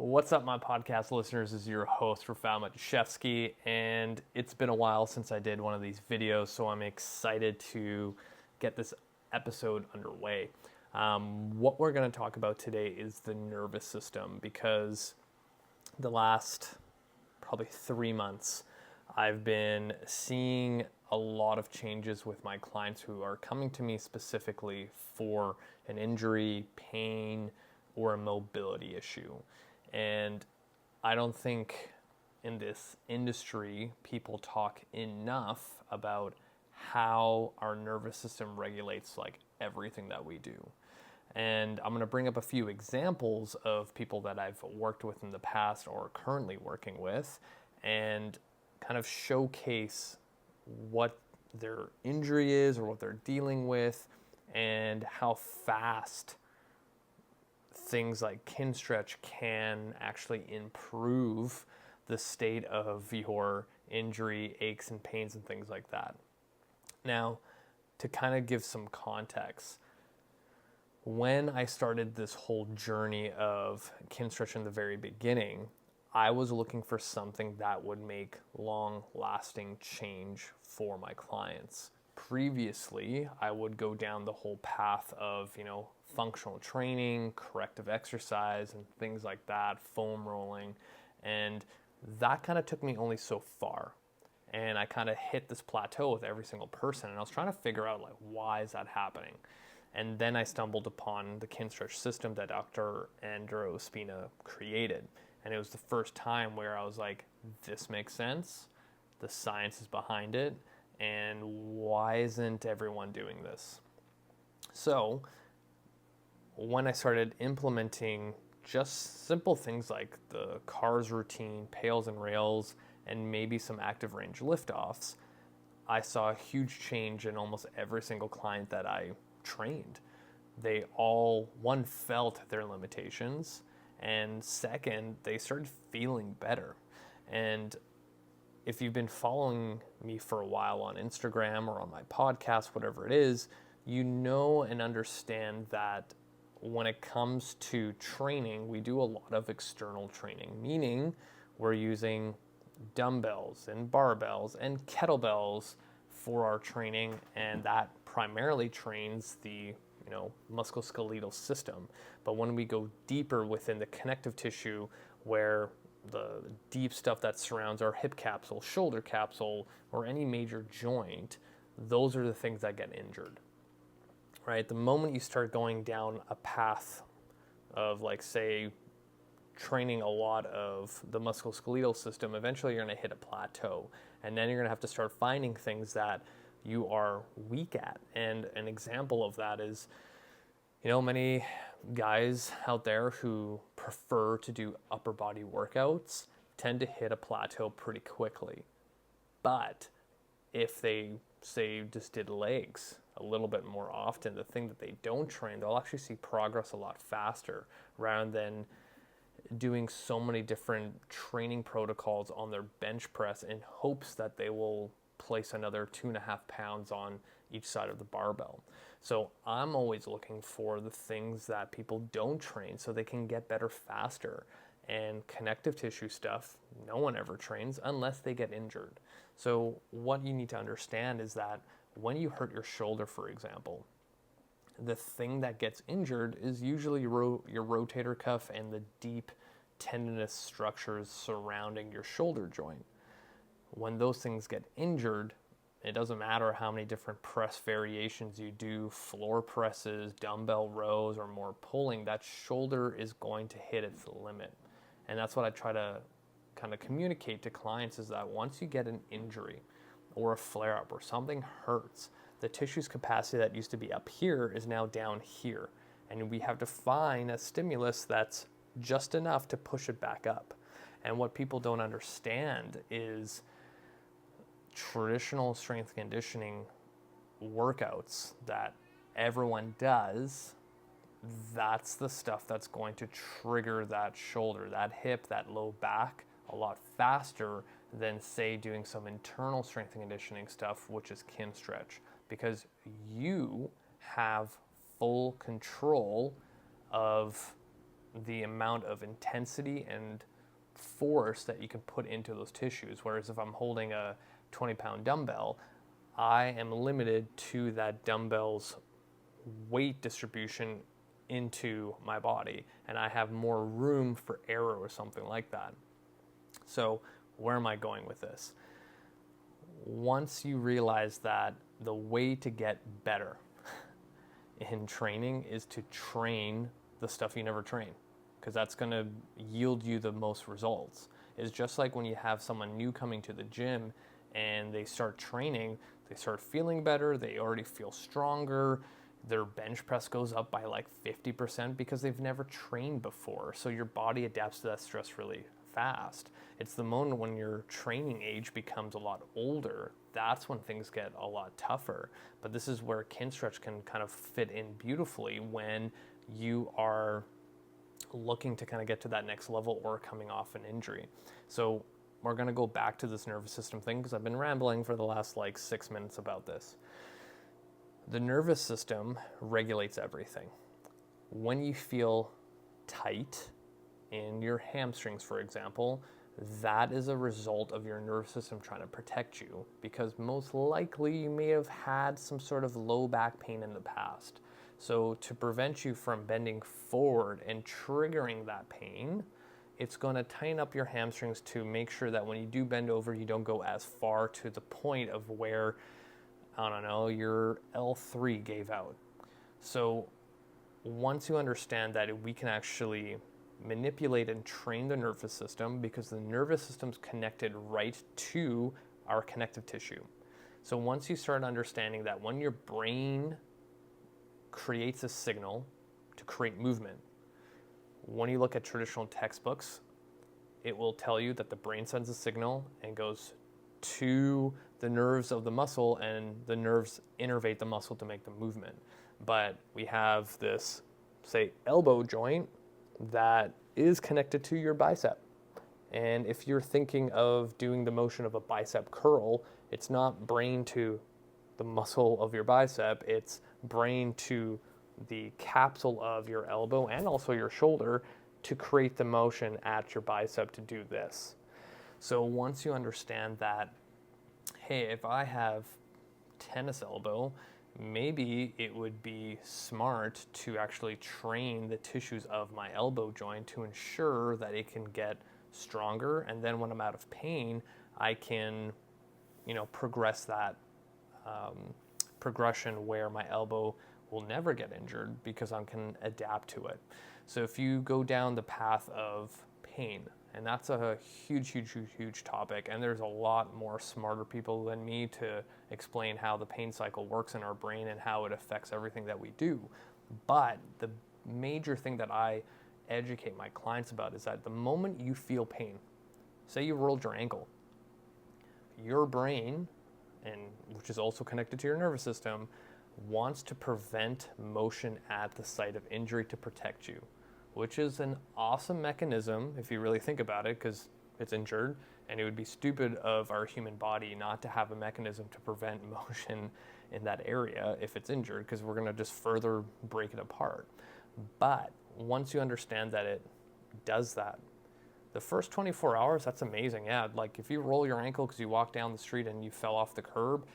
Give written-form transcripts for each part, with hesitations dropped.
What's up, my podcast listeners? This is your host, Rafal Matuszewski, and it's been a while since I did one of these videos, so I'm excited to get this episode underway. What we're going to talk about today is the nervous system, because the last probably 3 months, I've been seeing a lot of changes with my clients who are coming to me specifically for an injury, pain, or a mobility issue. And I don't think in this industry people talk enough about how our nervous system regulates like everything that we do. And I'm going to bring up a few examples of people that I've worked with in the past or currently working with, and kind of showcase what their injury is or what they're dealing with, and how fast things like kin stretch can actually improve the state of your injury, aches and pains and things like that. Now, to kind of give some context, when I started this whole journey of kin stretch in the very beginning, I was looking for something that would make long-lasting change for my clients. Previously, I would go down the whole path of, functional training, corrective exercise, and things like that, foam rolling, and that kind of took me only so far. And I kind of hit this plateau with every single person, and I was trying to figure out, why is that happening? And then I stumbled upon the kin stretch system that Dr. Andrew Spina created. And it was the first time where I was like, this makes sense, the science is behind it, and why isn't everyone doing this? So when I started implementing just simple things like the CARS routine, pails and rails, and maybe some active range liftoffs, I saw a huge change in almost every single client that I trained. They all, one, felt their limitations, and second, they started feeling better. And if you've been following me for a while on Instagram or on my podcast, whatever it is, you know and understand that when it comes to training, we do a lot of external training, meaning we're using dumbbells and barbells and kettlebells for our training, and that primarily trains the musculoskeletal system. But when we go deeper within the connective tissue, where the deep stuff that surrounds our hip capsule, shoulder capsule, or any major joint, those are the things that get injured. Right? The moment you start going down a path of, say, training a lot of the musculoskeletal system, eventually you're going to hit a plateau, and then you're going to have to start finding things that you are weak at. And an example of that is, many guys out there who prefer to do upper body workouts tend to hit a plateau pretty quickly. But if they, say, just did legs a little bit more often, the thing that they don't train, they'll actually see progress a lot faster, rather than doing so many different training protocols on their bench press in hopes that they will place another 2.5 pounds on each side of the barbell. So I'm always looking for the things that people don't train so they can get better faster. And connective tissue stuff, no one ever trains unless they get injured. So what you need to understand is that when you hurt your shoulder, for example, the thing that gets injured is usually your rotator cuff and the deep tendinous structures surrounding your shoulder joint. When those things get injured, it doesn't matter how many different press variations you do, floor presses, dumbbell rows, or more pulling, that shoulder is going to hit its limit. And that's what I try to kind of communicate to clients, is that once you get an injury or a flare-up or something hurts, the tissue's capacity that used to be up here is now down here. And we have to find a stimulus that's just enough to push it back up. And what people don't understand is traditional strength conditioning workouts that everyone does, that's the stuff that's going to trigger that shoulder, that hip, that low back a lot faster than, say, doing some internal strength and conditioning stuff, which is kin stretch, because you have full control of the amount of intensity and force that you can put into those tissues. Whereas if I'm holding a 20-pound dumbbell, I am limited to that dumbbell's weight distribution into my body, and I have more room for error or something like that. So where am I going with this? Once you realize that the way to get better in training is to train the stuff you never train, because that's going to yield you the most results. It's just like when you have someone new coming to the gym and they start training, they start feeling better, they already feel stronger, their bench press goes up by like 50% because they've never trained before. So your body adapts to that stress really fast. It's the moment when your training age becomes a lot older, that's when things get a lot tougher. But this is where Kinstretch can kind of fit in beautifully when you are looking to kind of get to that next level or coming off an injury. So we're going to go back to this nervous system thing because I've been rambling for the last like 6 minutes about this. The nervous system regulates everything. When you feel tight in your hamstrings, for example, that is a result of your nervous system trying to protect you, because most likely you may have had some sort of low back pain in the past. So to prevent you from bending forward and triggering that pain, it's going to tighten up your hamstrings to make sure that when you do bend over, you don't go as far to the point of where, I don't know, your L3 gave out. So once you understand that we can actually manipulate and train the nervous system, because the nervous system's connected right to our connective tissue. So once you start understanding that when your brain creates a signal to create movement, when you look at traditional textbooks, it will tell you that the brain sends a signal and goes to the nerves of the muscle, and the nerves innervate the muscle to make the movement. But we have this, say, elbow joint that is connected to your bicep. And if you're thinking of doing the motion of a bicep curl, it's not brain to the muscle of your bicep, it's brain to the capsule of your elbow and also your shoulder to create the motion at your bicep to do this. So once you understand that, hey, if I have tennis elbow, maybe it would be smart to actually train the tissues of my elbow joint to ensure that it can get stronger, and then when I'm out of pain, I can, progress that progression where my elbow will never get injured because I can adapt to it. So if you go down the path of pain, and that's a huge topic, and there's a lot more smarter people than me to explain how the pain cycle works in our brain and how it affects everything that we do. But the major thing that I educate my clients about is that the moment you feel pain, say you rolled your ankle, your brain, and which is also connected to your nervous system, wants to prevent motion at the site of injury to protect you, which is an awesome mechanism if you really think about it, because it's injured, and it would be stupid of our human body not to have a mechanism to prevent motion in that area if it's injured, because we're going to just further break it apart. But once you understand that it does that, the first 24 hours, that's amazing. Yeah, like if you roll your ankle because you walk down the street and you fell off the curb,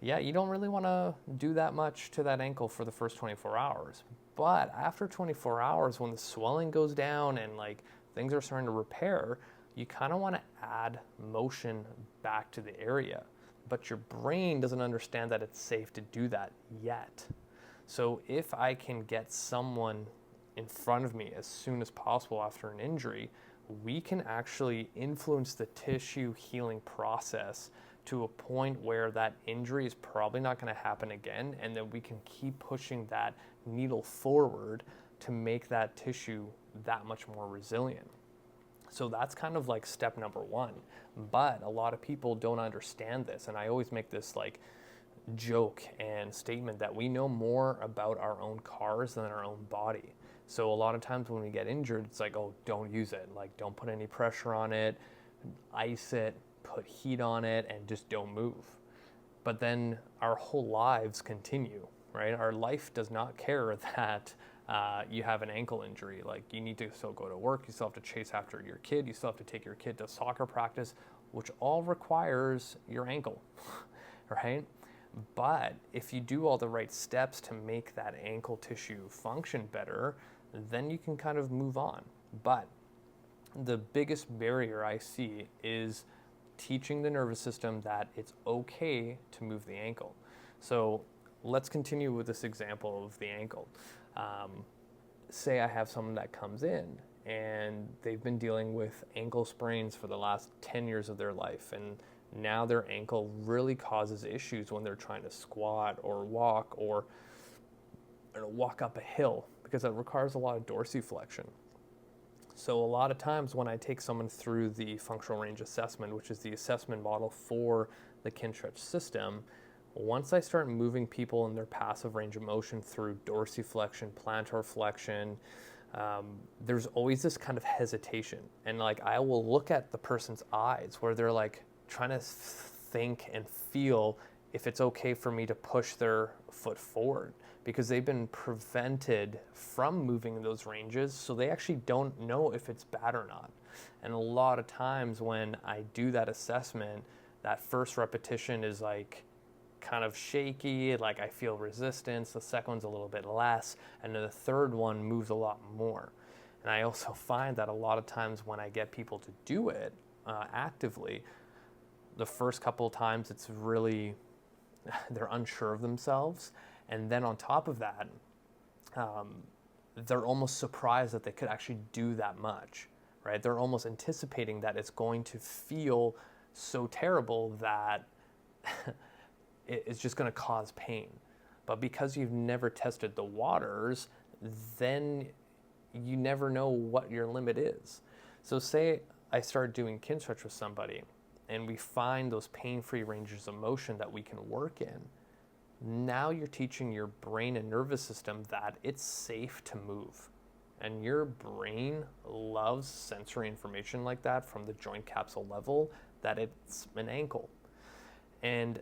yeah, you don't really want to do that much to that ankle for the first 24 hours. But after 24 hours, when the swelling goes down and like things are starting to repair, you kind of want to add motion back to the area. But your brain doesn't understand that it's safe to do that yet. So if I can get someone in front of me as soon as possible after an injury, we can actually influence the tissue healing process to a point where that injury is probably not going to happen again, and then we can keep pushing that needle forward to make that tissue that much more resilient. So that's kind of like step number one. But a lot of people don't understand this, and I always make this like joke and statement that we know more about our own cars than our own body. So a lot of times when we get injured, it's like, oh, don't use it. Like, don't put any pressure on it, ice it, put heat on it, and just don't move. But then our whole lives continue, right? Our life does not care that you have an ankle injury, like you need to still go to work, you still have to chase after your kid, you still have to take your kid to soccer practice, which all requires your ankle, right? But if you do all the right steps to make that ankle tissue function better, then you can kind of move on. But the biggest barrier I see is teaching the nervous system that it's okay to move the ankle. So let's continue with this example of the ankle. Say I have someone that comes in and they've been dealing with ankle sprains for the last 10 years of their life, and now their ankle really causes issues when they're trying to squat or walk or walk up a hill, because it requires a lot of dorsiflexion. So a lot of times when I take someone through the functional range assessment, which is the assessment model for the Kinstretch system, once I start moving people in their passive range of motion through dorsiflexion, plantar flexion, there's always this kind of hesitation. And like I will look at the person's eyes where they're like trying to think and feel if it's okay for me to push their foot forward, because they've been prevented from moving in those ranges, so they actually don't know if it's bad or not. And a lot of times when I do that assessment, that first repetition is like kind of shaky, like I feel resistance, the second one's a little bit less, and then the third one moves a lot more. And I also find that a lot of times when I get people to do it actively, the first couple of times it's really, they're unsure of themselves. And then on top of that, they're almost surprised that they could actually do that much, right? They're almost anticipating that it's going to feel so terrible that it's just going to cause pain. But because you've never tested the waters, then you never know what your limit is. So say I start doing Kinstretch with somebody and we find those pain-free ranges of motion that we can work in. Now you're teaching your brain and nervous system that it's safe to move. And your brain loves sensory information like that from the joint capsule level, that it's an ankle. And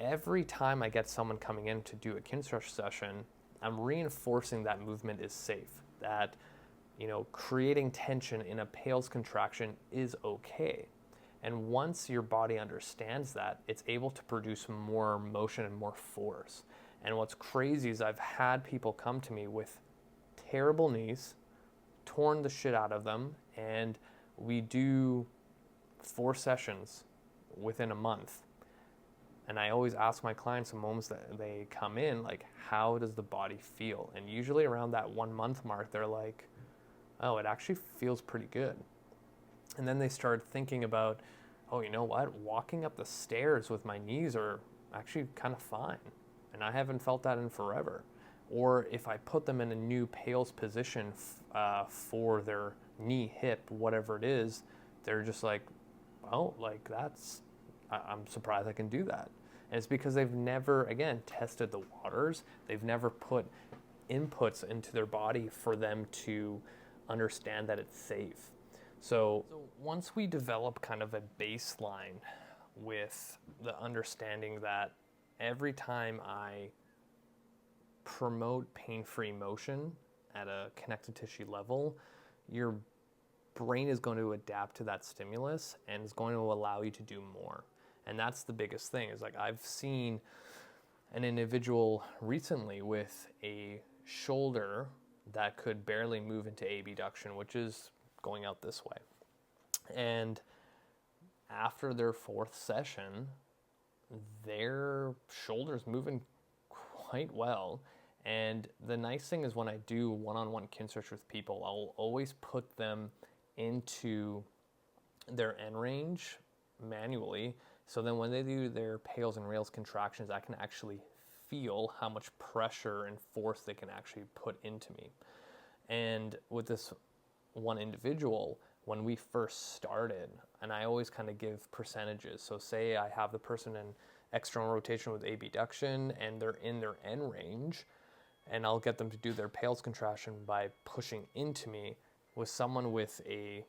every time I get someone coming in to do a Kinstretch session, I'm reinforcing that movement is safe, that creating tension in a Pales contraction is okay. And once your body understands that, it's able to produce more motion and more force. And what's crazy is I've had people come to me with terrible knees, torn the shit out of them, and we do 4 sessions within a month. And I always ask my clients the moments that they come in, like, how does the body feel? And usually around that 1 month mark, they're like, oh, it actually feels pretty good. And then they start thinking about, oh, you know what? Walking up the stairs with my knees are actually kind of fine. And I haven't felt that in forever. Or if I put them in a new Pales position for their knee, hip, whatever it is, they're just like, oh, like I'm surprised I can do that. And it's because they've never, again, tested the waters. They've never put inputs into their body for them to understand that it's safe. So once we develop kind of a baseline with the understanding that every time I promote pain-free motion at a connective tissue level, your brain is going to adapt to that stimulus and is going to allow you to do more. And that's the biggest thing, is like I've seen an individual recently with a shoulder that could barely move into abduction, which is going out this way. And after their 4th session, their shoulder's moving quite well. And the nice thing is when I do one-on-one Kinstretch with people, I'll always put them into their end range manually. So then when they do their Pales and Rails contractions, I can actually feel how much pressure and force they can actually put into me. And with this one individual, when we first started, and I always kind of give percentages. So say I have the person in external rotation with abduction and they're in their end range, and I'll get them to do their Pales contraction by pushing into me. With someone with a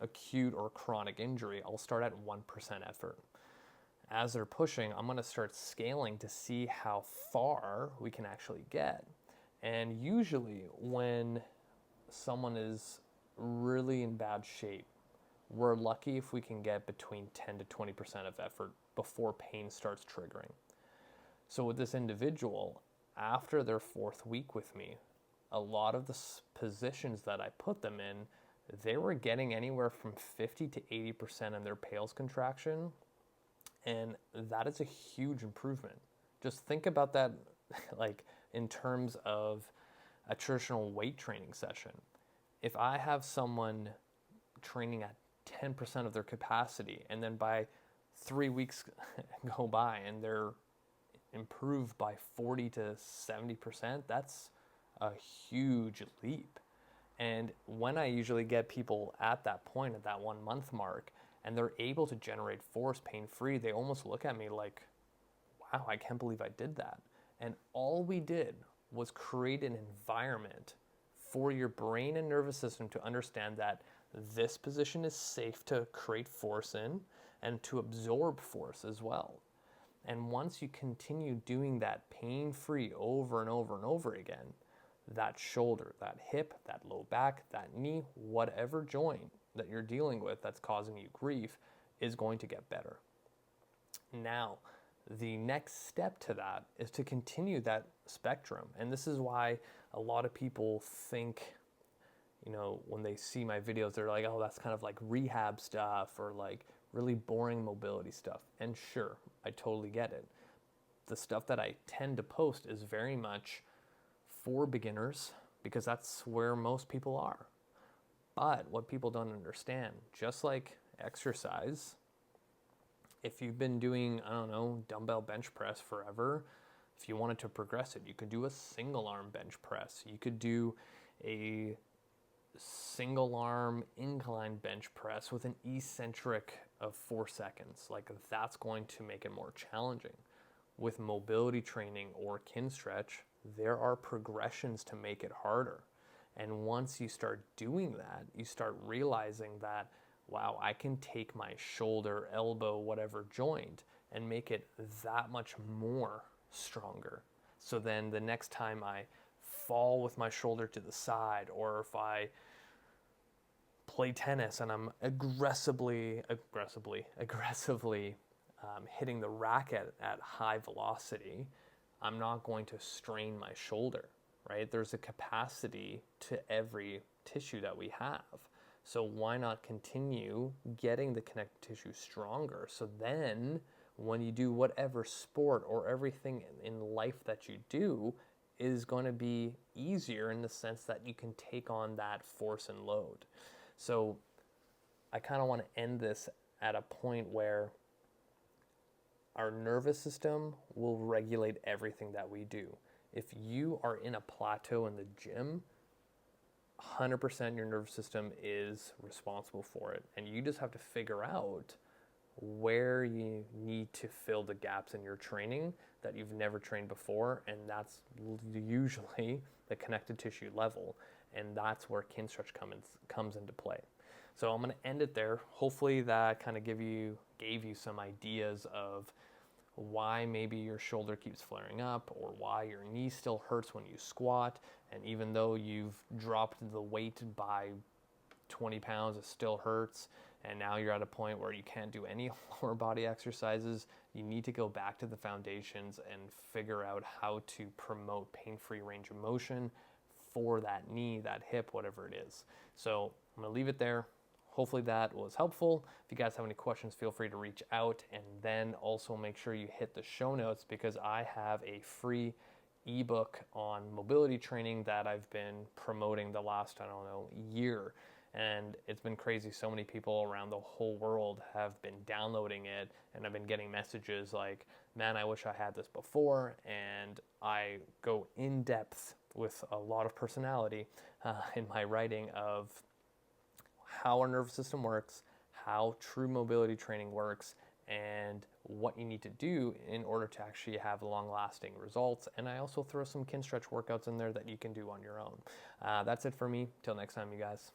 acute or chronic injury, I'll start at 1% effort. As they're pushing, I'm going to start scaling to see how far we can actually get. And usually when someone is really in bad shape, we're lucky if we can get between 10 to 20% of effort before pain starts triggering. So with this individual, after their 4th week with me, a lot of the positions that I put them in, they were getting anywhere from 50 to 80% in their pales contraction. And that is a huge improvement. Just think about that like in terms of a traditional weight training session. If I have someone training at 10% of their capacity and then by 3 weeks go by and they're improved by 40 to 70%, that's a huge leap. And when I usually get people at that point, at that 1 month mark, and they're able to generate force pain free, they almost look at me like, wow, I can't believe I did that. And all we did was create an environment for your brain and nervous system to understand that this position is safe to create force in and to absorb force as well. And once you continue doing that pain-free over and over and over again, that shoulder, that hip, that low back, that knee, whatever joint that you're dealing with that's causing you grief is going to get better. Now, the next step to that is to continue that spectrum. And this is why a lot of people think, when they see my videos, they're like, oh, that's kind of like rehab stuff or like really boring mobility stuff. And sure, I totally get it. The stuff that I tend to post is very much for beginners because that's where most people are. But what people don't understand, just like exercise, if you've been doing, dumbbell bench press forever, if you wanted to progress it, you could do a single arm bench press. You could do a single arm incline bench press with an eccentric of 4 seconds. Like that's going to make it more challenging. With mobility training or kin stretch, there are progressions to make it harder. And once you start doing that, you start realizing that, wow, I can take my shoulder, elbow, whatever joint and make it that much more stronger. So then the next time I fall with my shoulder to the side, or if I play tennis and I'm aggressively hitting the racket at high velocity, I'm not going to strain my shoulder, right? There's a capacity to every tissue that we have. So why not continue getting the connective tissue stronger? So then when you do whatever sport or everything in life that you do is going to be easier in the sense that you can take on that force and load. So I kind of want to end this at a point where our nervous system will regulate everything that we do. If you are in a plateau in the gym, 100% your nervous system is responsible for it. And you just have to figure out where you need to fill the gaps in your training that you've never trained before. And that's usually the connective tissue level. And that's where kin stretch comes into play. So I'm going to end it there. Hopefully that kind of gave you some ideas of why maybe your shoulder keeps flaring up or why your knee still hurts when you squat. And even though you've dropped the weight by 20 pounds, it still hurts. And now you're at a point where you can't do any lower body exercises. You need to go back to the foundations and figure out how to promote pain-free range of motion for that knee, that hip, whatever it is. So I'm going to leave it there. Hopefully that was helpful. If you guys have any questions, feel free to reach out, and then also make sure you hit the show notes because I have a free ebook on mobility training that I've been promoting the last, year. And it's been crazy. So many people around the whole world have been downloading it, and I've been getting messages like, man, I wish I had this before. And I go in depth with a lot of personality in my writing of how our nervous system works, how true mobility training works, and what you need to do in order to actually have long-lasting results. And I also throw some kin stretch workouts in there that you can do on your own. That's it for me. Till next time, you guys.